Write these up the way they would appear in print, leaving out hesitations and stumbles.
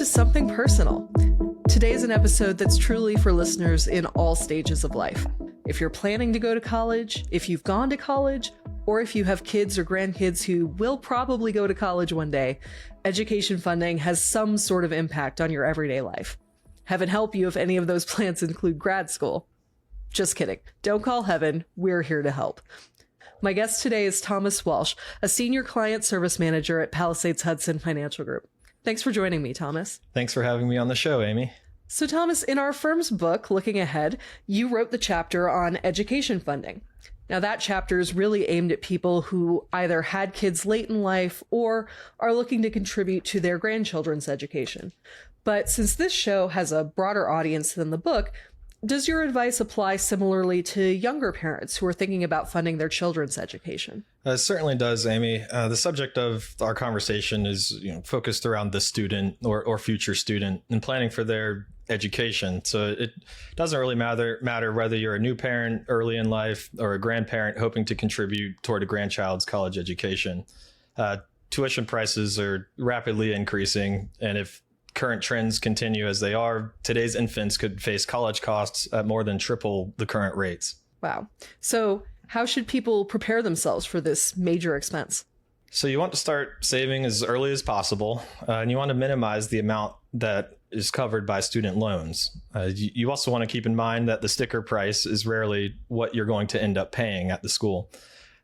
to Something Personal. Today's an episode that's truly for listeners in all stages of life. If you're planning to go to college, if you've gone to college, or if you have kids or grandkids who will probably go to college one day, education funding has some sort of impact on your everyday life. Heaven help you if any of those plans include grad school. Just kidding. Don't call heaven. We're here to help. My guest today is Thomas Walsh, a senior client service manager at Palisades Hudson Financial Group. Thanks for joining me, Thomas. Thanks for having me on the show, Amy. So, Thomas, in our firm's book, Looking Ahead, you wrote the chapter on education funding. Now, that chapter is really aimed at people who either had kids late in life or are looking to contribute to their grandchildren's education. But since this show has a broader audience than the book, does your advice apply similarly to younger parents who are thinking about funding their children's education? It certainly does, Amy. The subject of our conversation is focused around the student or future student and planning for their education. So it doesn't really matter whether you're a new parent early in life or a grandparent hoping to contribute toward a grandchild's college education. Tuition prices are rapidly increasing, and if current trends continue as they are, today's infants could face college costs at more than triple the current rates. Wow. So how should people prepare themselves for this major expense? So you want to start saving as early as possible, and you want to minimize the amount that is covered by student loans. You also want to keep in mind that the sticker price is rarely what you're going to end up paying at the school.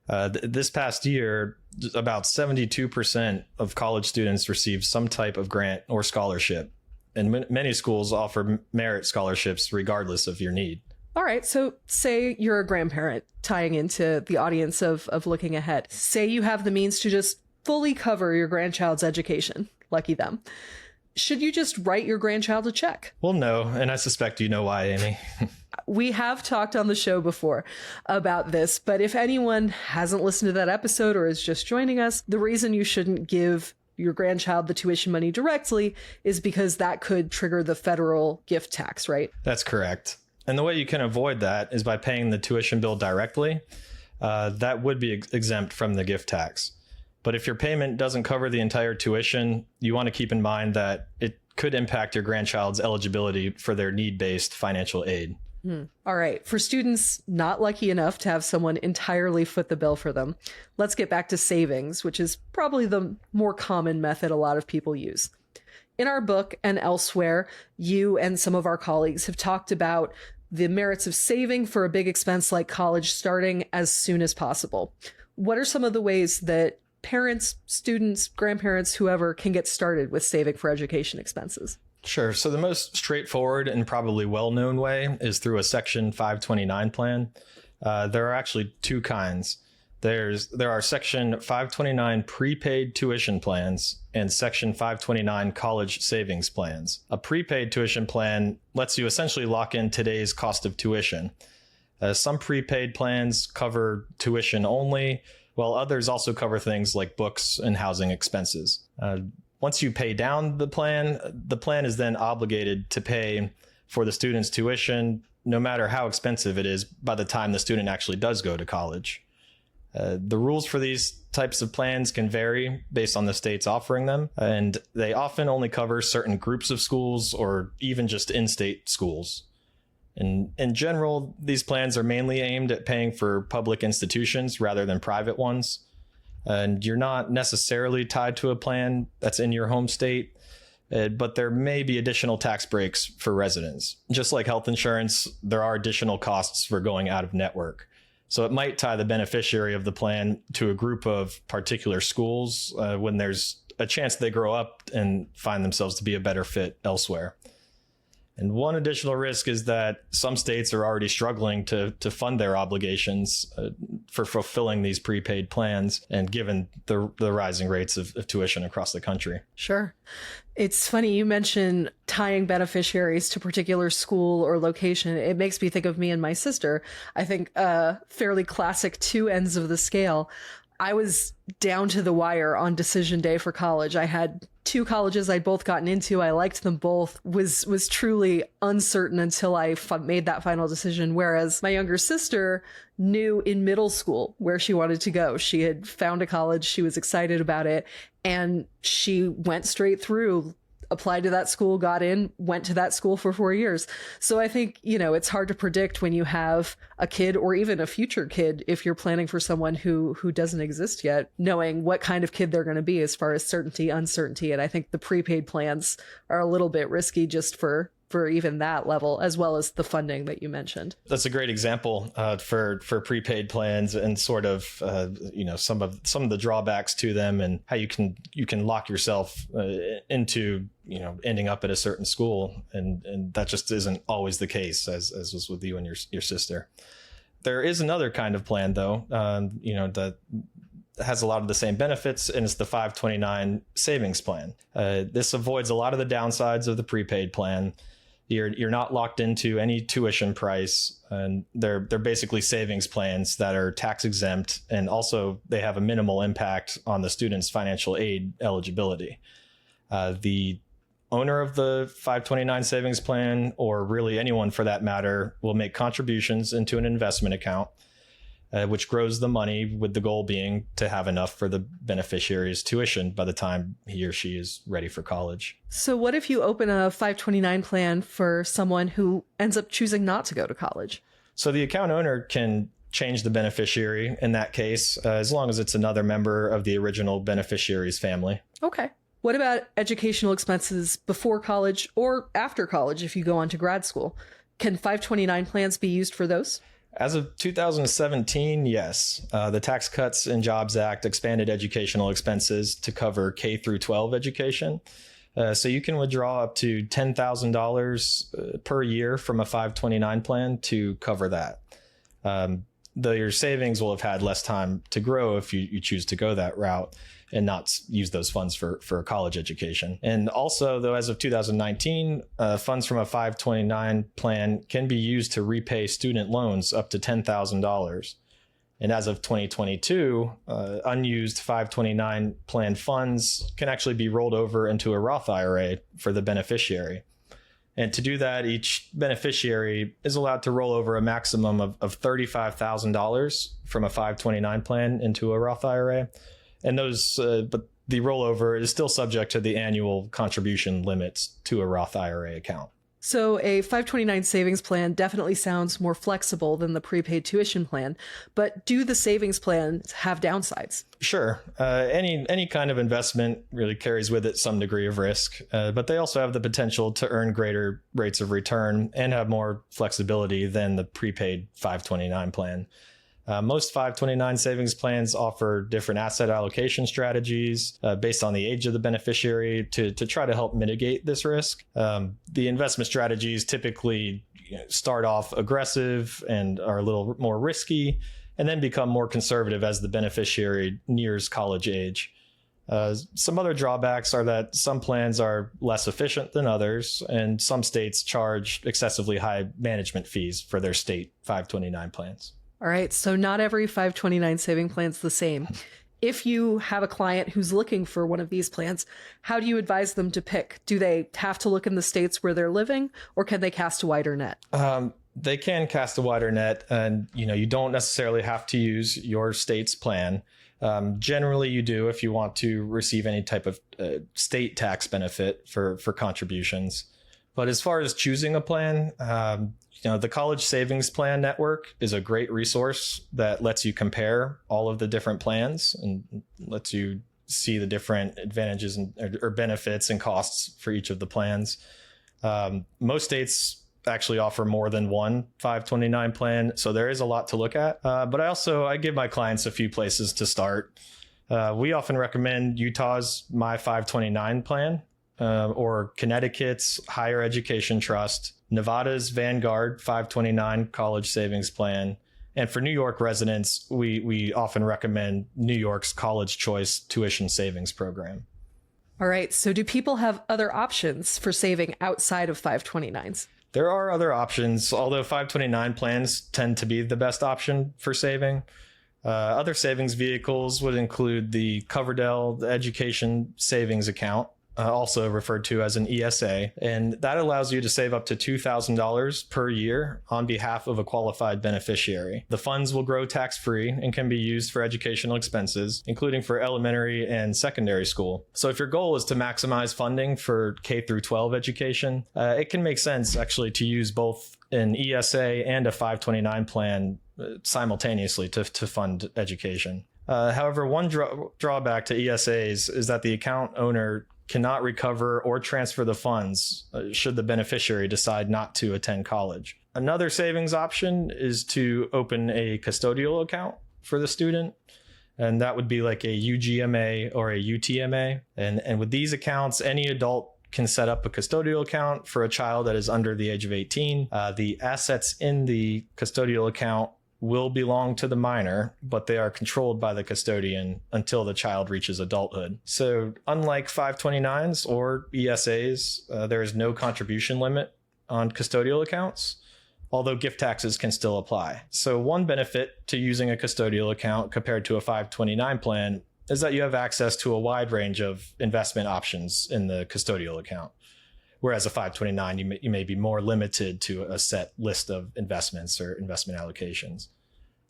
This past year, about 72% of college students received some type of grant or scholarship, and many schools offer merit scholarships regardless of your need. All right. So say you're a grandparent, tying into the audience of Looking Ahead. Say you have the means to just fully cover your grandchild's education. Lucky them. Should you just write your grandchild a check? Well, no, and I suspect you know why, Amy. We have talked on the show before about this, but if anyone hasn't listened to that episode or is just joining us, the reason you shouldn't give your grandchild the tuition money directly is because that could trigger the federal gift tax, right? That's correct. And the way you can avoid that is by paying the tuition bill directly. That would be exempt from the gift tax. But if your payment doesn't cover the entire tuition, you want to keep in mind that it could impact your grandchild's eligibility for their need-based financial aid. All right. For students not lucky enough to have someone entirely foot the bill for them, let's get back to savings, which is probably the more common method a lot of people use. In our book and elsewhere, you and some of our colleagues have talked about the merits of saving for a big expense like college starting as soon as possible. What are some of the ways that parents, students, grandparents, whoever can get started with saving for education expenses? Sure. So the most straightforward and probably well-known way is through a Section 529 plan. There are actually two kinds. There are Section 529 prepaid tuition plans and Section 529 college savings plans. A prepaid tuition plan lets you essentially lock in today's cost of tuition. Some prepaid plans cover tuition only, while others also cover things like books and housing expenses. Once you pay down the plan is then obligated to pay for the student's tuition, no matter how expensive it is, by the time the student actually does go to college. The rules for these types of plans can vary based on the states offering them, and they often only cover certain groups of schools or even just in-state schools. In general, these plans are mainly aimed at paying for public institutions rather than private ones. And you're not necessarily tied to a plan that's in your home state, but there may be additional tax breaks for residents. Just like health insurance, there are additional costs for going out of network. So it might tie the beneficiary of the plan to a group of particular schools when there's a chance they grow up and find themselves to be a better fit elsewhere. And one additional risk is that some states are already struggling to fund their obligations for fulfilling these prepaid plans, and given the rising rates of tuition across the country. Sure. It's funny you mention tying beneficiaries to particular school or location. It makes me think of me and my sister. I think fairly classic two ends of the scale. I was down to the wire on decision day for college. I had two colleges I'd both gotten into. I liked them both, was truly uncertain until I made that final decision. Whereas my younger sister knew in middle school where she wanted to go. She had found a college. She was excited about it. And she went straight through applied to that school, got in, went to that school for 4 years. So I think, it's hard to predict when you have a kid or even a future kid, if you're planning for someone who doesn't exist yet, knowing what kind of kid they're going to be as far as certainty, uncertainty. And I think the prepaid plans are a little bit risky just for even that level, as well as the funding that you mentioned. That's a great example for prepaid plans, and sort of some of the drawbacks to them, and how you can lock yourself into ending up at a certain school, and that just isn't always the case, as was with you and your sister. There is another kind of plan though, that has a lot of the same benefits, and it's the 529 savings plan. This avoids a lot of the downsides of the prepaid plan. You're not locked into any tuition price, and they're basically savings plans that are tax exempt, and also they have a minimal impact on the student's financial aid eligibility. The owner of the 529 savings plan, or really anyone for that matter, will make contributions into an investment account, which grows the money, with the goal being to have enough for the beneficiary's tuition by the time he or she is ready for college. So what if you open a 529 plan for someone who ends up choosing not to go to college? So the account owner can change the beneficiary in that case, as long as it's another member of the original beneficiary's family. Okay. What about educational expenses before college or after college if you go on to grad school? Can 529 plans be used for those? As of 2017, yes. The Tax Cuts and Jobs Act expanded educational expenses to cover K through 12 education. So you can withdraw up to $10,000 per year from a 529 plan to cover that. Though your savings will have had less time to grow if you choose to go that route and not use those funds for a college education. And also, though, as of 2019, funds from a 529 plan can be used to repay student loans up to $10,000. And as of 2022, unused 529 plan funds can actually be rolled over into a Roth IRA for the beneficiary. And to do that, each beneficiary is allowed to roll over a maximum of $35,000 from a 529 plan into a Roth IRA. And but the rollover is still subject to the annual contribution limits to a Roth IRA account. So a 529 savings plan definitely sounds more flexible than the prepaid tuition plan, but do the savings plans have downsides? Sure. Any kind of investment really carries with it some degree of risk, but they also have the potential to earn greater rates of return and have more flexibility than the prepaid 529 plan. Most 529 savings plans offer different asset allocation strategies based on the age of the beneficiary to try to help mitigate this risk. The investment strategies typically start off aggressive and are a little more risky, and then become more conservative as the beneficiary nears college age. Some other drawbacks are that some plans are less efficient than others, and some states charge excessively high management fees for their state 529 plans. All right, so not every 529 saving plan is the same. If you have a client who's looking for one of these plans, how do you advise them to pick? Do they have to look in the states where they're living, or can they cast a wider net? They can cast a wider net, and you don't necessarily have to use your state's plan. Generally, you do if you want to receive any type of state tax benefit for contributions. But as far as choosing a plan, the College Savings Plan Network is a great resource that lets you compare all of the different plans and lets you see the different advantages or benefits and costs for each of the plans. Most states actually offer more than one 529 plan, so there is a lot to look at. But I give my clients a few places to start. We often recommend Utah's My 529 plan, or Connecticut's Higher Education Trust, Nevada's Vanguard 529 College Savings Plan. And for New York residents, we often recommend New York's College Choice Tuition Savings Program. All right, so do people have other options for saving outside of 529s? There are other options, although 529 plans tend to be the best option for saving. Other savings vehicles would include the Coverdell Education Savings Account, also referred to as an ESA, and that allows you to save up to $2,000 per year on behalf of a qualified beneficiary. The funds will grow tax-free and can be used for educational expenses, including for elementary and secondary school. So if your goal is to maximize funding for K through 12 education, it can make sense actually to use both an ESA and a 529 plan simultaneously to fund education. However, one drawback to ESAs is that the account owner cannot recover or transfer the funds should the beneficiary decide not to attend college. Another savings option is to open a custodial account for the student, and that would be like a UGMA or a UTMA. And with these accounts, any adult can set up a custodial account for a child that is under the age of 18. The assets in the custodial account will belong to the minor, but they are controlled by the custodian until the child reaches adulthood. So unlike 529s or ESAs, there is no contribution limit on custodial accounts, although gift taxes can still apply. So one benefit to using a custodial account compared to a 529 plan is that you have access to a wide range of investment options in the custodial account. Whereas a 529, you may be more limited to a set list of investments or investment allocations.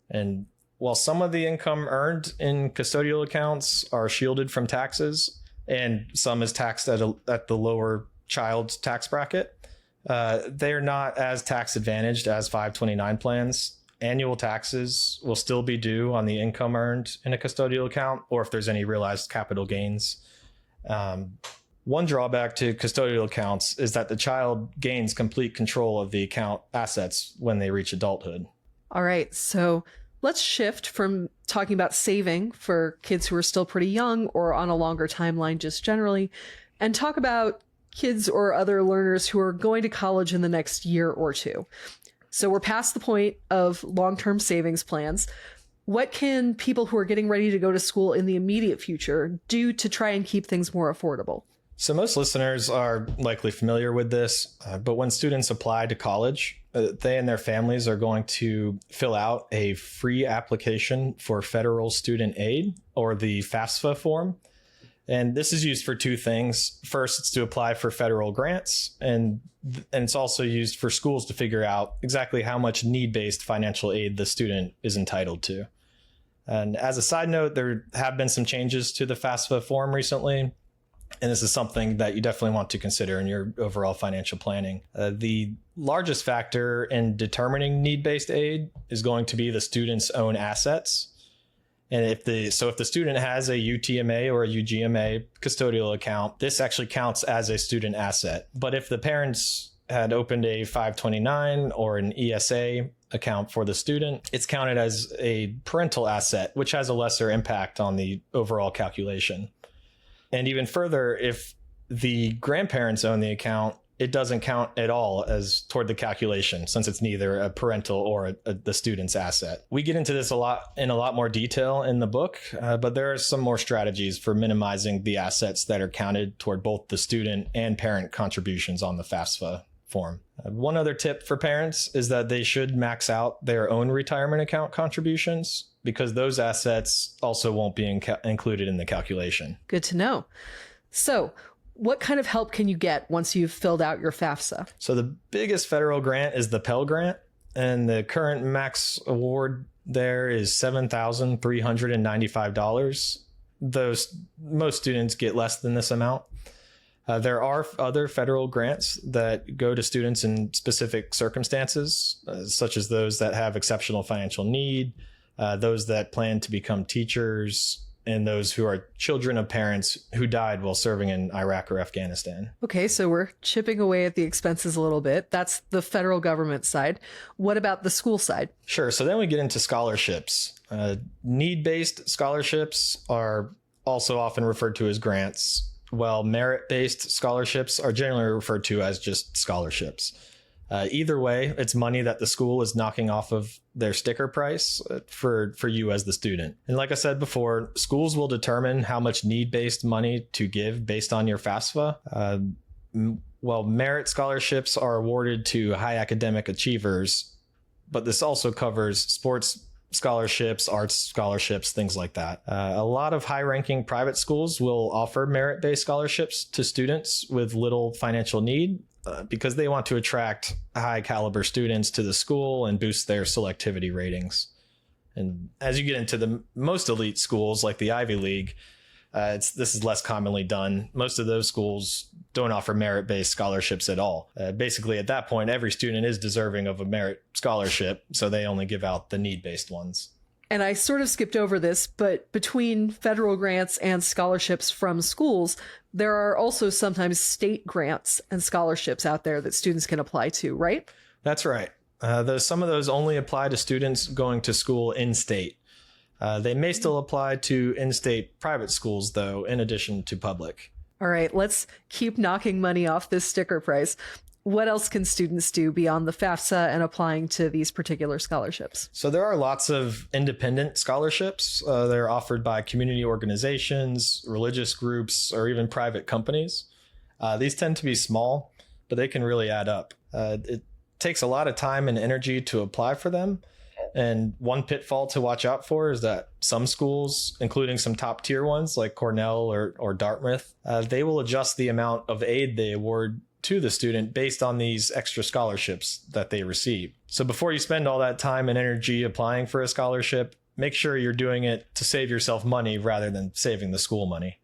And while some of the income earned in custodial accounts are shielded from taxes, and some is taxed at the lower child's tax bracket, they're not as tax advantaged as 529 plans. Annual taxes will still be due on the income earned in a custodial account, or if there's any realized capital gains. One drawback to custodial accounts is that the child gains complete control of the account assets when they reach adulthood. All right, so let's shift from talking about saving for kids who are still pretty young or on a longer timeline just generally, and talk about kids or other learners who are going to college in the next year or two. So we're past the point of long-term savings plans. What can people who are getting ready to go to school in the immediate future do to try and keep things more affordable? So most listeners are likely familiar with this, but when students apply to college, they and their families are going to fill out a free application for federal student aid, or the FAFSA form. And this is used for two things. First, it's to apply for federal grants, and it's also used for schools to figure out exactly how much need-based financial aid the student is entitled to. And as a side note, there have been some changes to the FAFSA form recently. And this is something that you definitely want to consider in your overall financial planning. The largest factor in determining need-based aid is going to be the student's own assets. And if the student has a UTMA or a UGMA custodial account, this actually counts as a student asset. But if the parents had opened a 529 or an ESA account for the student, it's counted as a parental asset, which has a lesser impact on the overall calculation. And even further, if the grandparents own the account, it doesn't count at all as toward the calculation, since it's neither a parental or the student's asset. We get into this in a lot more detail in the book, but there are some more strategies for minimizing the assets that are counted toward both the student and parent contributions on the FAFSA form. One other tip for parents is that they should max out their own retirement account contributions, because those assets also won't be included in the calculation. Good to know. So what kind of help can you get once you've filled out your FAFSA? So the biggest federal grant is the Pell Grant, and the current max award there is $7,395. Most students get less than this amount. There are other federal grants that go to students in specific circumstances, such as those that have exceptional financial need, those that plan to become teachers, and those who are children of parents who died while serving in Iraq or Afghanistan. Okay, so we're chipping away at the expenses a little bit. That's the federal government side. What about the school side? Sure. So then we get into scholarships. Need-based scholarships are also often referred to as grants, while merit-based scholarships are generally referred to as just scholarships. Either way, it's money that the school is knocking off of their sticker price for you as the student. And like I said before, schools will determine how much need-based money to give based on your FAFSA. While merit scholarships are awarded to high academic achievers, but this also covers sports scholarships, arts scholarships, things like that. A lot of high-ranking private schools will offer merit-based scholarships to students with little financial need because they want to attract high-caliber students to the school and boost their selectivity ratings. And as you get into the most elite schools like the Ivy League, this is less commonly done. Most of those schools don't offer merit-based scholarships at all. Basically, at that point, every student is deserving of a merit scholarship, so they only give out the need-based ones. And I sort of skipped over this, but between federal grants and scholarships from schools, there are also sometimes state grants and scholarships out there that students can apply to, right? That's right. Some of those only apply to students going to school in-state. They may still apply to in-state private schools, though, in addition to public. All right, let's keep knocking money off this sticker price. What else can students do beyond the FAFSA and applying to these particular scholarships? So there are lots of independent scholarships. They're offered by community organizations, religious groups, or even private companies. These tend to be small, but they can really add up. It takes a lot of time and energy to apply for them. And one pitfall to watch out for is that some schools, including some top tier ones like Cornell or Dartmouth, they will adjust the amount of aid they award to the student based on these extra scholarships that they receive. So before you spend all that time and energy applying for a scholarship, make sure you're doing it to save yourself money rather than saving the school money.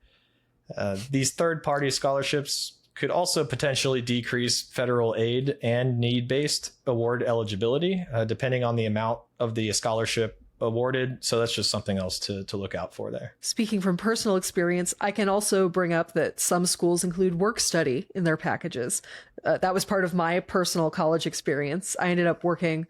These third-party scholarships could also potentially decrease federal aid and need-based award eligibility, depending on the amount of the scholarship awarded. So that's just something else to look out for there. Speaking from personal experience, I can also bring up that some schools include work study in their packages. That was part of my personal college experience. I ended up working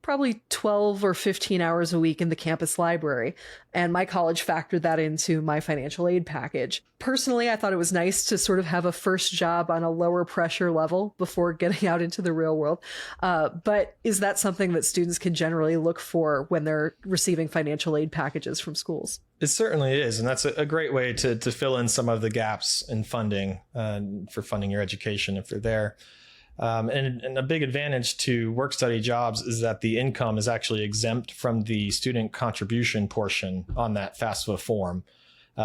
probably 12 or 15 hours a week in the campus library, and my college factored that into my financial aid package. Personally, I thought it was nice to sort of have a first job on a lower pressure level before getting out into the real world. But is that something that students can generally look for when they're receiving financial aid packages from schools? It certainly is, and that's a great way to fill in some of the gaps in funding for funding your education if they're there. And a big advantage to work study jobs is that the income is actually exempt from the student contribution portion on that FAFSA form.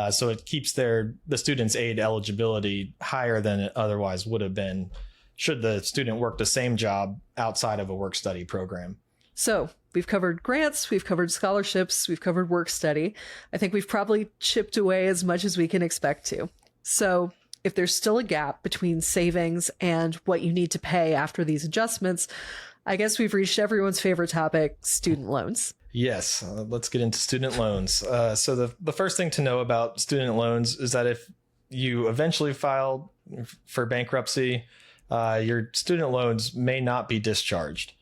So it keeps the student's aid eligibility higher than it otherwise would have been should the student work the same job outside of a work study program. So we've covered grants, we've covered scholarships, we've covered work study. I think we've probably chipped away as much as we can expect to. So if there's still a gap between savings and what you need to pay after these adjustments, I guess we've reached everyone's favorite topic, student loans. Yes, let's get into student loans. So the first thing to know about student loans is that if you eventually file for bankruptcy, your student loans may not be discharged.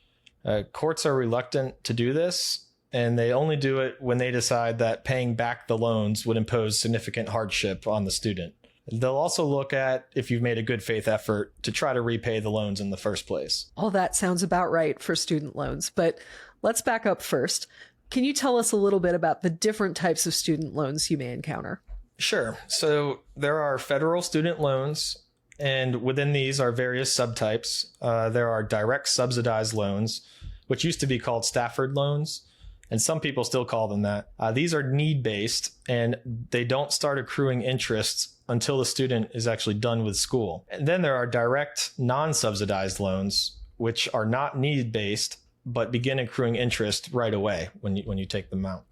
Courts are reluctant to do this, and they only do it when they decide that paying back the loans would impose significant hardship on the student. They'll also look at if you've made a good faith effort to try to repay the loans in the first place. All that sounds about right for student loans, but let's back up first. Can you tell us a little bit about the different types of student loans you may encounter? Sure. So there are federal student loans, and within these are various subtypes. There are direct subsidized loans, which used to be called Stafford loans, and some people still call them that. These are need-based, and they don't start accruing interest until the student is actually done with school. And then there are direct non-subsidized loans, which are not need-based, but begin accruing interest right away when you take them out.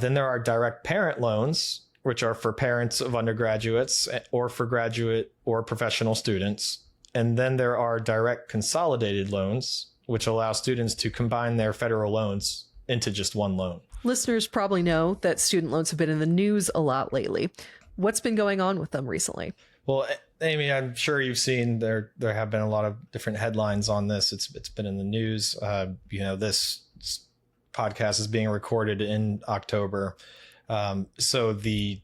Then there are direct parent loans, which are for parents of undergraduates or for graduate or professional students. And then there are direct consolidated loans, which allow students to combine their federal loans into just one loan. Listeners probably know that student loans have been in the news a lot lately. What's been going on with them recently? Well, Amy, I'm sure you've seen there have been a lot of different headlines on this. It's been in the news. This podcast is being recorded in October. So the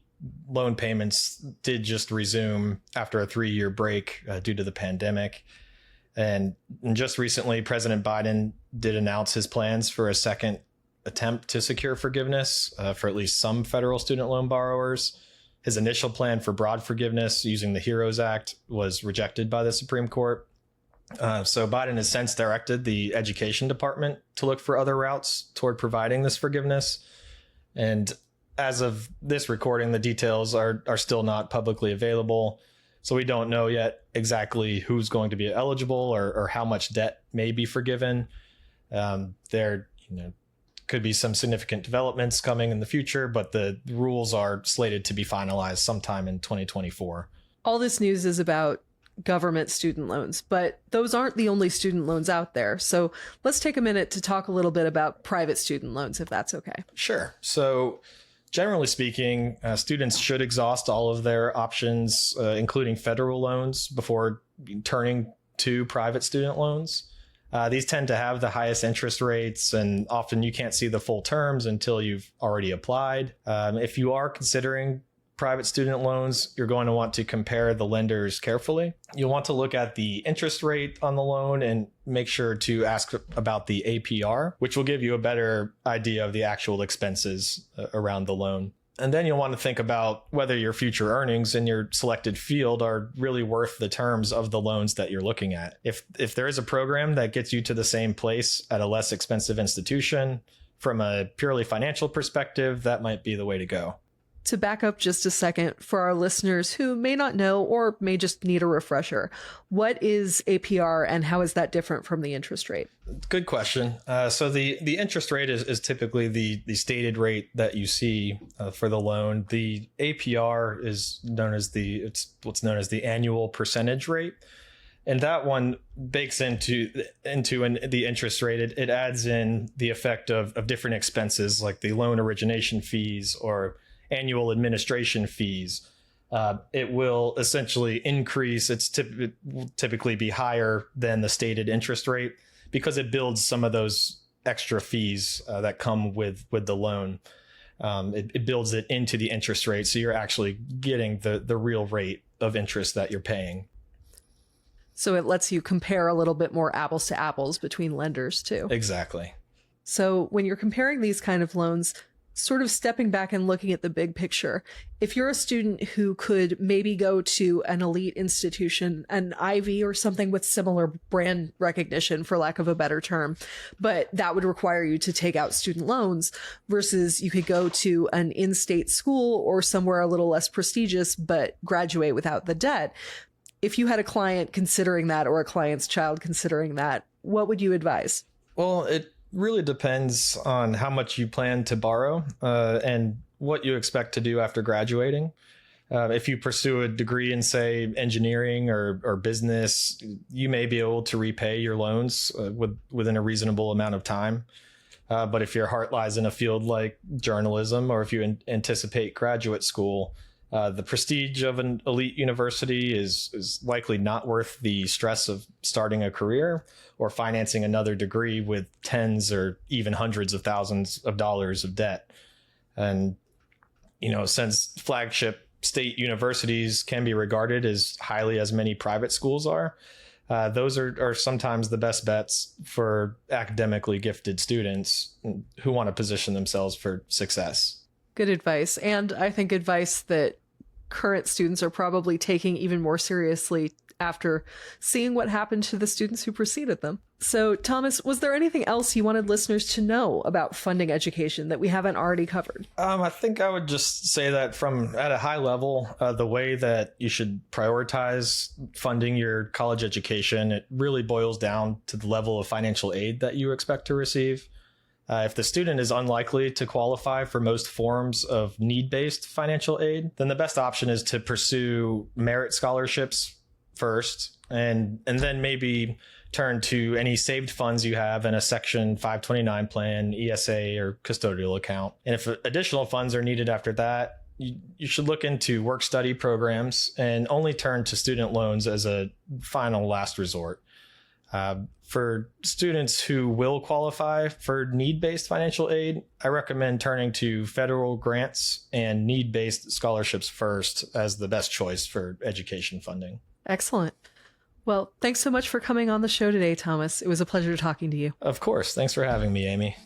loan payments did just resume after a 3-year break due to the pandemic. And just recently, President Biden did announce his plans for a second attempt to secure forgiveness for at least some federal student loan borrowers. His initial plan for broad forgiveness using the HEROES Act was rejected by the Supreme Court. So Biden has since directed the education department to look for other routes toward providing this forgiveness. And as of this recording, the details are still not publicly available. So we don't know yet exactly who's going to be eligible or how much debt may be forgiven. There could be some significant developments coming in the future, but the rules are slated to be finalized sometime in 2024. All this news is about government student loans, but those aren't the only student loans out there. So let's take a minute to talk a little bit about private student loans, if that's okay. Sure. So generally speaking, students should exhaust all of their options, including federal loans, before turning to private student loans. These tend to have the highest interest rates, and often you can't see the full terms until you've already applied. If you are considering private student loans, you're going to want to compare the lenders carefully. You'll want to look at the interest rate on the loan and make sure to ask about the APR, which will give you a better idea of the actual expenses around the loan. And then you'll want to think about whether your future earnings in your selected field are really worth the terms of the loans that you're looking at. If there is a program that gets you to the same place at a less expensive institution, from a purely financial perspective, that might be the way to go. To back up just a second, for our listeners who may not know or may just need a refresher, what is APR and how is that different from the interest rate? Good question. So the interest rate is typically the stated rate that you see for the loan. The APR is what's known as the annual percentage rate. And that one bakes into the interest rate. It adds in the effect of different expenses like the loan origination fees or annual administration fees. It will essentially increase. It will typically be higher than the stated interest rate because it builds some of those extra fees that come with the loan. It builds it into the interest rate, so you're actually getting the real rate of interest that you're paying. So it lets you compare a little bit more apples to apples between lenders too. Exactly. So when you're comparing these kind of loans, sort of stepping back and looking at the big picture, if you're a student who could maybe go to an elite institution, an Ivy or something with similar brand recognition, for lack of a better term, but that would require you to take out student loans, versus you could go to an in-state school or somewhere a little less prestigious, but graduate without the debt. If you had a client considering that or a client's child considering that, what would you advise? Well, it really depends on how much you plan to borrow and what you expect to do after graduating. If you pursue a degree in, say, engineering or business, you may be able to repay your loans within a reasonable amount of time. But if your heart lies in a field like journalism, or if you anticipate graduate school, the prestige of an elite university is likely not worth the stress of starting a career or financing another degree with tens or even hundreds of thousands of dollars of debt. And, since flagship state universities can be regarded as highly as many private schools are, those are sometimes the best bets for academically gifted students who want to position themselves for success. Good advice. And I think advice that current students are probably taking even more seriously after seeing what happened to the students who preceded them. So, Thomas, was there anything else you wanted listeners to know about funding education that we haven't already covered? I think I would just say that at a high level, the way that you should prioritize funding your college education, it really boils down to the level of financial aid that you expect to receive. If the student is unlikely to qualify for most forms of need-based financial aid, then the best option is to pursue merit scholarships first, and then maybe turn to any saved funds you have in a Section 529 plan, ESA, or custodial account. And if additional funds are needed after that, you should look into work-study programs and only turn to student loans as a final last resort. For students who will qualify for need-based financial aid, I recommend turning to federal grants and need-based scholarships first as the best choice for education funding. Excellent. Well, thanks so much for coming on the show today, Thomas. It was a pleasure talking to you. Of course. Thanks for having me, Amy.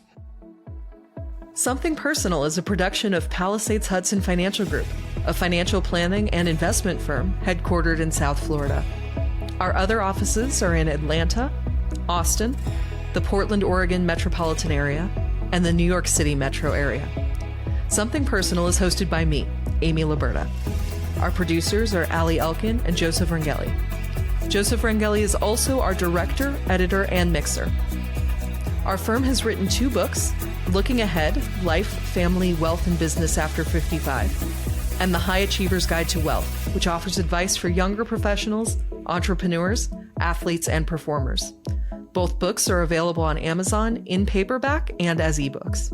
Something Personal is a production of Palisades Hudson Financial Group, a financial planning and investment firm headquartered in South Florida. Our other offices are in Atlanta, Austin, the Portland, Oregon metropolitan area, and the New York City metro area. Something Personal is hosted by me, Amy Laburda. Our producers are Ali Elkin and Joseph Rangeli. Joseph Rangeli is also our director, editor, and mixer. Our firm has written 2 books, Looking Ahead, Life, Family, Wealth, and Business After 55, and The High Achiever's Guide to Wealth, which offers advice for younger professionals, entrepreneurs, athletes, and performers. Both books are available on Amazon in paperback and as ebooks.